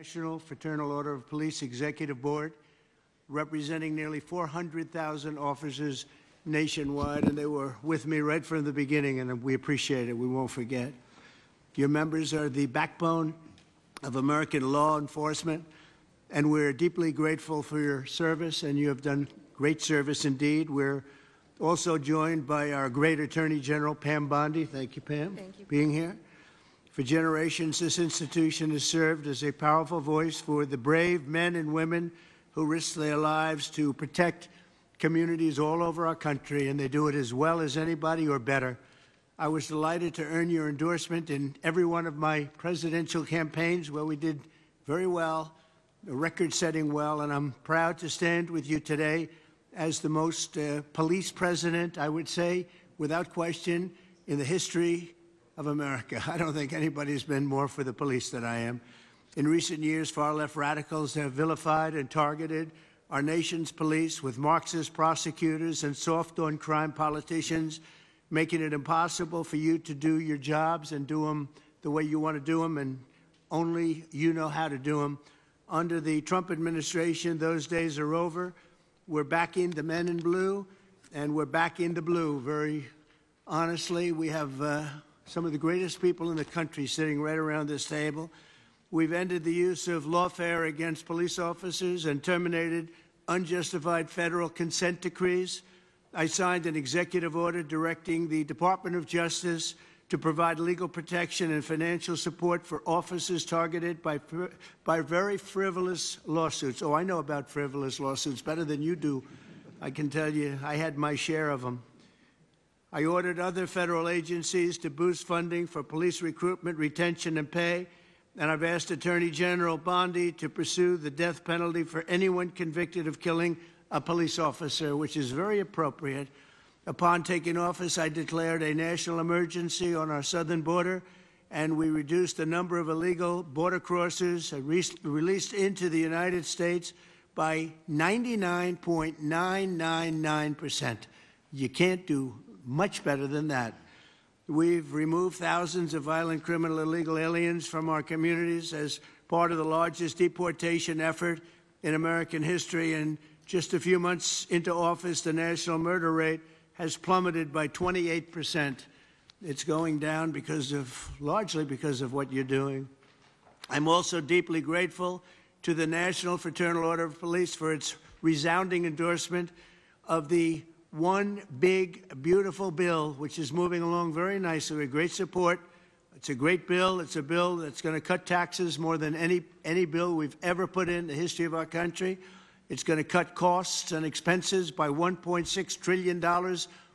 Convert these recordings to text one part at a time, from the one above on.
National Fraternal Order of Police Executive Board, representing nearly 400,000 officers nationwide, and they were with me right from the beginning, and we appreciate it. We won't forget. Your members are the backbone of American law enforcement, and we're deeply grateful for your service, and you have done great service indeed. We're also joined by our great Attorney General, Pam Bondi. Thank you, Pam, for being here. For generations, this institution has served as a powerful voice for the brave men and women who risk their lives to protect communities all over our country, and they do it as well as anybody or better. I was delighted to earn your endorsement in every one of my presidential campaigns where we did very well, record-setting well, and I'm proud to stand with you today as the most police president, I would say, without question, in the history of America. I don't think anybody's been more for the police than I am. In recent years, far-left radicals have vilified and targeted our nation's police with Marxist prosecutors and soft-on-crime politicians, making it impossible for you to do your jobs and do them the way you want to do them, and only you know how to do them. Under the Trump administration, those days are over. We're backing the men in blue, and we're backing the blue. Very honestly, we have some of the greatest people in the country sitting right around this table. We've ended the use of lawfare against police officers and terminated unjustified federal consent decrees. I signed an executive order directing the Department of Justice to provide legal protection and financial support for officers targeted by very frivolous lawsuits. Oh, I know about frivolous lawsuits better than you do. I can tell you, I had my share of them. I ordered other federal agencies to boost funding for police recruitment, retention, and pay, and I've asked Attorney General Bondi to pursue the death penalty for anyone convicted of killing a police officer, which is very appropriate. Upon taking office, I declared a national emergency on our southern border, and we reduced the number of illegal border crossers released into the United States by 99.999%. You can't do much better than that. We've removed thousands of violent criminal illegal aliens from our communities as part of the largest deportation effort in American history. And just a few months into office, the national murder rate has plummeted by 28%. It's going down largely because of what you're doing. I'm also deeply grateful to the National Fraternal Order of Police for its resounding endorsement of the one big, beautiful bill, which is moving along very nicely with great support. It's a great bill. It's a bill that's going to cut taxes more than any bill we've ever put in the history of our country. It's going to cut costs and expenses by $1.6 trillion,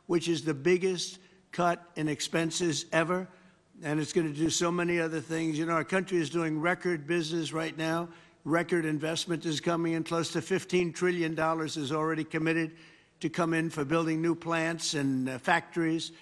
which is the biggest cut in expenses ever. And it's going to do so many other things. You know, our country is doing record business right now. Record investment is coming in. Close to $15 trillion is already committed to come in for building new plants and factories.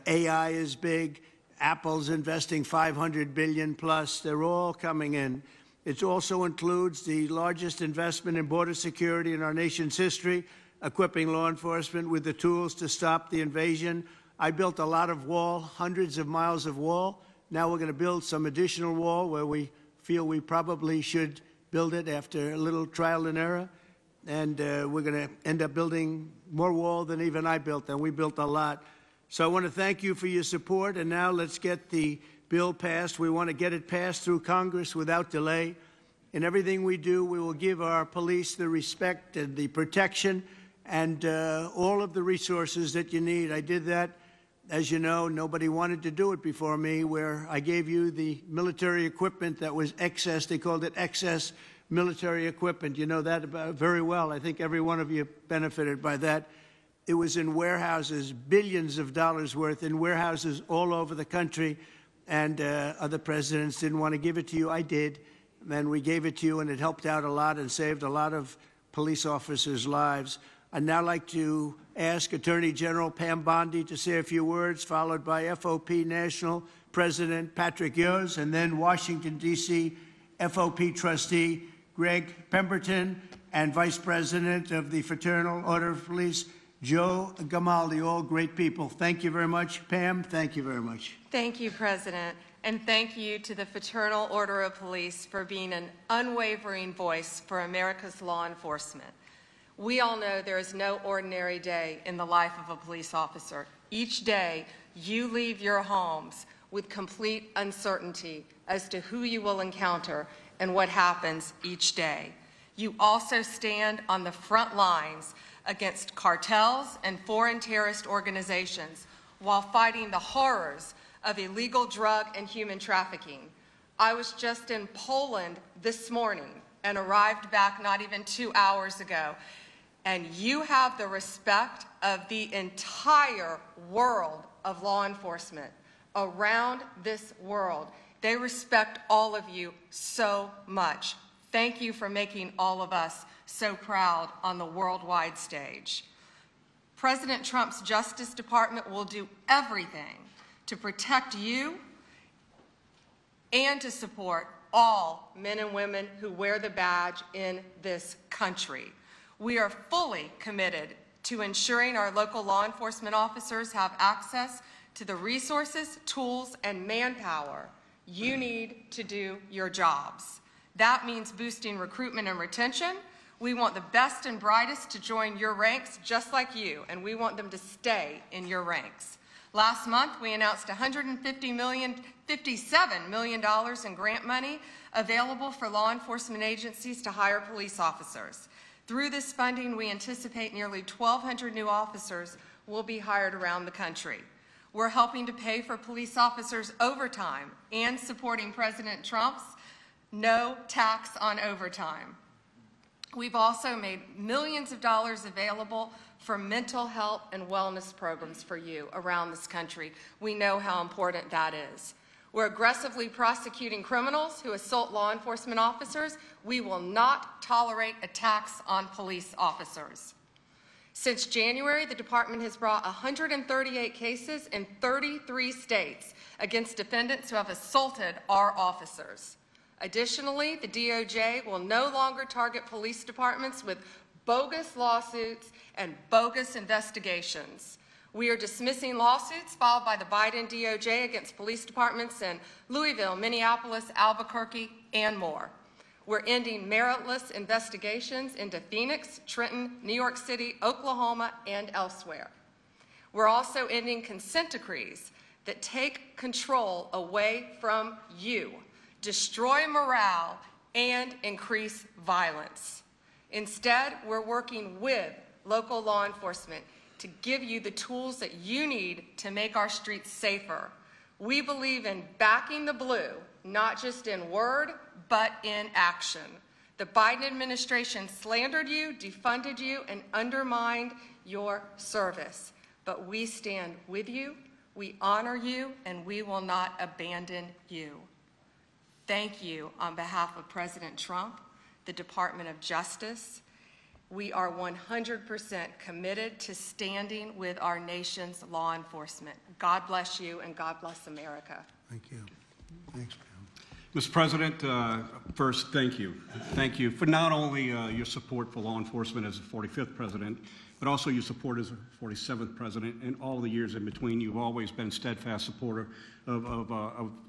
AI is big. Apple's investing $500 billion plus. They're all coming in. It also includes the largest investment in border security in our nation's history, equipping law enforcement with the tools to stop the invasion. I built a lot of wall, hundreds of miles of wall. Now we're going to build some additional wall where we feel we probably should build it after a little trial and error. And we're going to end up building more wall than even I built, and we built a lot. So I want to thank you for your support, and now let's get the bill passed. We want to get it passed through Congress without delay. In everything we do, we will give our police the respect and the protection and all of the resources that you need. I did that, as you know, nobody wanted to do it before me, where I gave you the military equipment that was excess. They called it excess military equipment. You know that very well. I think every one of you benefited by that. It was in warehouses, billions of dollars worth in warehouses all over the country, and other presidents didn't want to give it to you. I did, and we gave it to you, and it helped out a lot and saved a lot of police officers' lives. I'd now like to ask Attorney General Pam Bondi to say a few words, followed by FOP National President Patrick Yoes, and then Washington, D.C. FOP Trustee Greg Pemberton, and Vice President of the Fraternal Order of Police, Joe Gamaldi, all great people. Thank you very much. Pam, thank you very much. Thank you, President. And thank you to the Fraternal Order of Police for being an unwavering voice for America's law enforcement. We all know there is no ordinary day in the life of a police officer. Each day, you leave your homes with complete uncertainty as to who you will encounter and what happens each day. You also stand on the front lines against cartels and foreign terrorist organizations while fighting the horrors of illegal drug and human trafficking. I was just in Poland this morning and arrived back not even 2 hours ago. And you have the respect of the entire world of law enforcement around this world. They respect all of you so much. Thank you for making all of us so proud on the worldwide stage. President Trump's Justice Department will do everything to protect you and to support all men and women who wear the badge in this country. We are fully committed to ensuring our local law enforcement officers have access to the resources, tools, and manpower you need to do your jobs. That means boosting recruitment and retention. We want the best and brightest to join your ranks just like you, and we want them to stay in your ranks. Last month, we announced $57 million in grant money available for law enforcement agencies to hire police officers. Through this funding, we anticipate nearly 1,200 new officers will be hired around the country. We're helping to pay for police officers' overtime and supporting President Trump's no tax on overtime. We've also made millions of dollars available for mental health and wellness programs for you around this country. We know how important that is. We're aggressively prosecuting criminals who assault law enforcement officers. We will not tolerate attacks on police officers. Since January, the department has brought 138 cases in 33 states against defendants who have assaulted our officers. Additionally, the DOJ will no longer target police departments with bogus lawsuits and bogus investigations. We are dismissing lawsuits filed by the Biden DOJ against police departments in Louisville, Minneapolis, Albuquerque, and more. We're ending meritless investigations into Phoenix, Trenton, New York City, Oklahoma, and elsewhere. We're also ending consent decrees that take control away from you, destroy morale, and increase violence. Instead, we're working with local law enforcement to give you the tools that you need to make our streets safer. We believe in backing the blue, not just in word, but in action. The Biden administration slandered you, defunded you, and undermined your service. But we stand with you, we honor you, and we will not abandon you. Thank you on behalf of President Trump, the Department of Justice. We are 100% committed to standing with our nation's law enforcement. God bless you, and God bless America. Thank you. Thanks, Pam. Mr. President, first, thank you. Thank you for not only your support for law enforcement as the 45th president, but also your support as the 47th president and all the years in between. You've always been a steadfast supporter of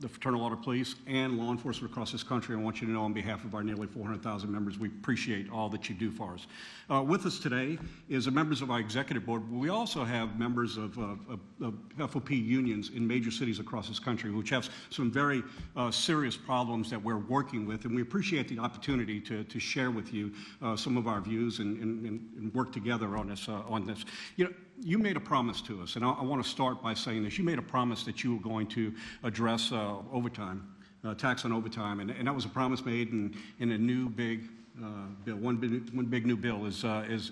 the Fraternal Order of Police and law enforcement across this country. I want you to know on behalf of our nearly 400,000 members, we appreciate all that you do for us. With us today is the members of our executive board. We also have members of FOP unions in major cities across this country, which have some very serious problems that we're working with, and we appreciate the opportunity to share with you some of our views and work together on this. You know, you made a promise to us, and I want to start by saying this. You made a promise that you were going to address overtime, tax on overtime, and that was a promise made in a new big bill. One big new bill is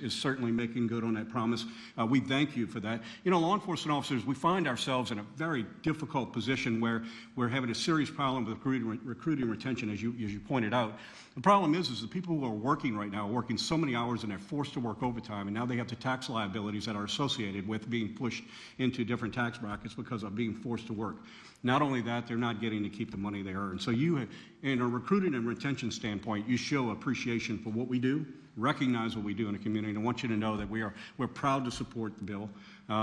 certainly making good on that promise. We thank you for that. You know, law enforcement officers, we find ourselves in a very difficult position where we're having a serious problem with recruiting retention, as you pointed out. The problem is the people who are working right now are working so many hours and they're forced to work overtime, and now they have the tax liabilities that are associated with being pushed into different tax brackets because of being forced to work. Not only that, they're not getting to keep the money they earn. So you, in a recruiting and retention standpoint, you show appreciation appreciation for what we do, recognize what we do in the community, and I want you to know that we're proud to support the bill.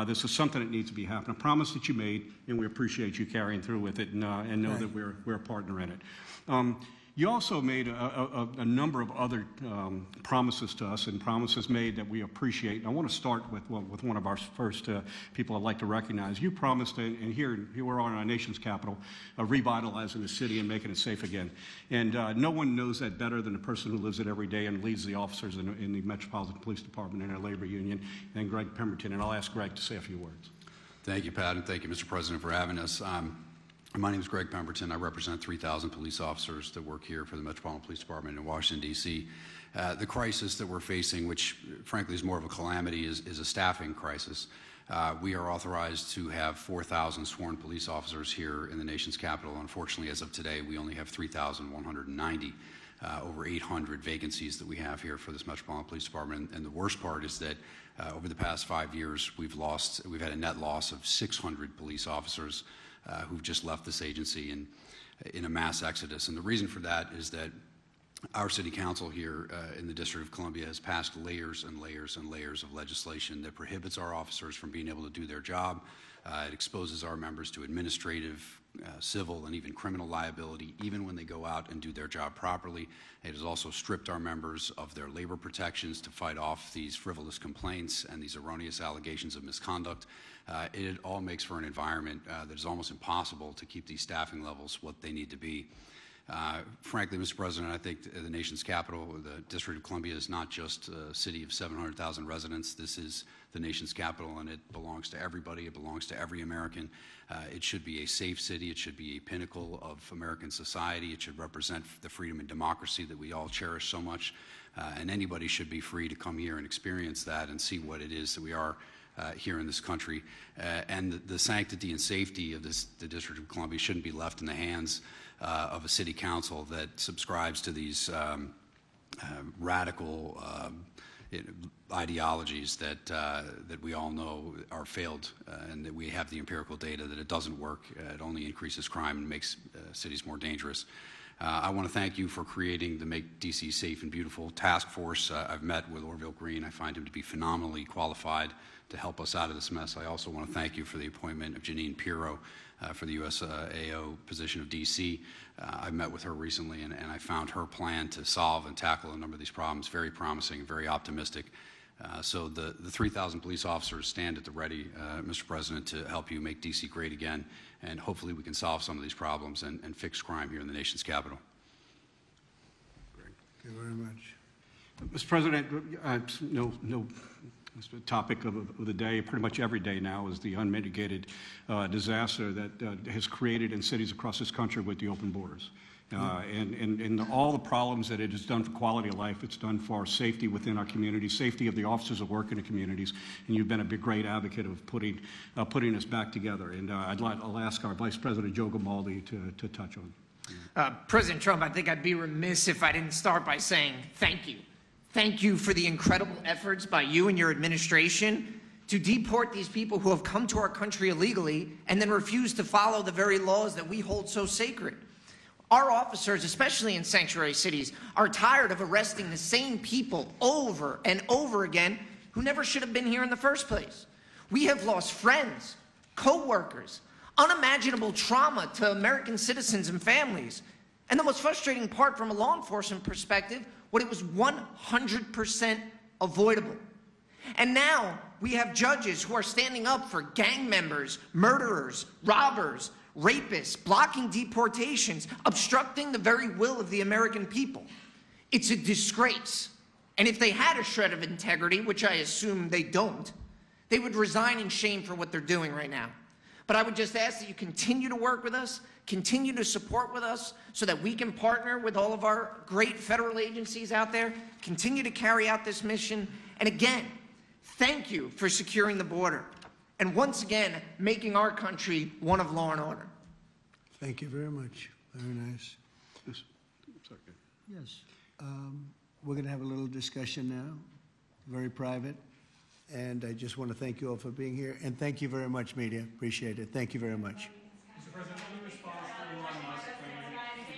This is something that needs to be happening. A promise that you made, and we appreciate you carrying through with it, and know that we're a partner in it. You also made a number of other promises to us, and promises made that we appreciate. And I want to start with one of our first people I'd like to recognize. You promised, and here we're on our nation's capital, revitalizing the city and making it safe again. And no one knows that better than the person who lives it every day and leads the officers in the Metropolitan Police Department and our labor union, and Greg Pemberton. And I'll ask Greg to say a few words. Thank you, Pat, and thank you, Mr. President, for having us. My name is Greg Pemberton. I represent 3,000 police officers that work here for the Metropolitan Police Department in Washington, D.C. The crisis that we're facing, which frankly is more of a calamity, is a staffing crisis. We are authorized to have 4,000 sworn police officers here in the nation's capital. Unfortunately, as of today, we only have 3,190. Over 800 vacancies that we have here for this Metropolitan Police Department. And the worst part is that over the past 5 years, we've had a net loss of 600 police officers who've just left this agency in a mass exodus. And the reason for that is that our city council here in the District of Columbia has passed layers and layers and layers of legislation that prohibits our officers from being able to do their job. It exposes our members to administrative, civil, and even criminal liability, even when they go out and do their job properly. It has also stripped our members of their labor protections to fight off these frivolous complaints and these erroneous allegations of misconduct. It all makes for an environment that is almost impossible to keep these staffing levels what they need to be. Frankly, Mr. President, I think the nation's capital, the District of Columbia, is not just a city of 700,000 residents. This is the nation's capital, and it belongs to everybody. It belongs to every American. It should be a safe city. It should be a pinnacle of American society. It should represent the freedom and democracy that we all cherish so much. And anybody should be free to come here and experience that and see what it is that we are here in this country. And the sanctity and safety of the District of Columbia shouldn't be left in the hands of a city council that subscribes to these radical ideologies that we all know are failed, and that we have the empirical data that it doesn't work. It only increases crime and makes cities more dangerous. I want to thank you for creating the Make D.C. Safe and Beautiful task force. I've met with Orville Green. I find him to be phenomenally qualified to help us out of this mess. I also want to thank you for the appointment of Janine Pirro for the USAO position of D.C. I met with her recently, and I found her plan to solve and tackle a number of these problems very promising and very optimistic. So the 3,000 police officers stand at the ready, Mr. President, to help you make D.C. great again, and hopefully we can solve some of these problems and fix crime here in the nation's capital. Thank you very much. Mr. President, no topic of the day, pretty much every day now, is the unmitigated disaster that has created in cities across this country with the open borders. And all the problems that it has done for quality of life, it's done for our safety within our communities, safety of the officers that work in the communities, and you've been a great advocate of putting us back together. And I'll ask our Vice President Joe Grimaldi to touch on. President Trump, I think I'd be remiss if I didn't start by saying thank you. Thank you for the incredible efforts by you and your administration to deport these people who have come to our country illegally and then refuse to follow the very laws that we hold so sacred. Our officers, especially in sanctuary cities, are tired of arresting the same people over and over again who never should have been here in the first place. We have lost friends, co-workers, unimaginable trauma to American citizens and families. And the most frustrating part from a law enforcement perspective, what it was 100% avoidable. And now we have judges who are standing up for gang members, murderers, robbers, rapists, blocking deportations, obstructing the very will of the American people. It's a disgrace. And if they had a shred of integrity, which I assume they don't, they would resign in shame for what they're doing right now. But I would just ask that you continue to work with us, continue to support with us so that we can partner with all of our great federal agencies out there, continue to carry out this mission. And again, thank you for securing the border and once again making our country one of law and order. Thank you very much. Very nice. Yes. Yes. We're going to have a little discussion now, very private. And I just want to thank you all for being here. And thank you very much, media. Appreciate it. Thank you very much. Mr. President, let me respond to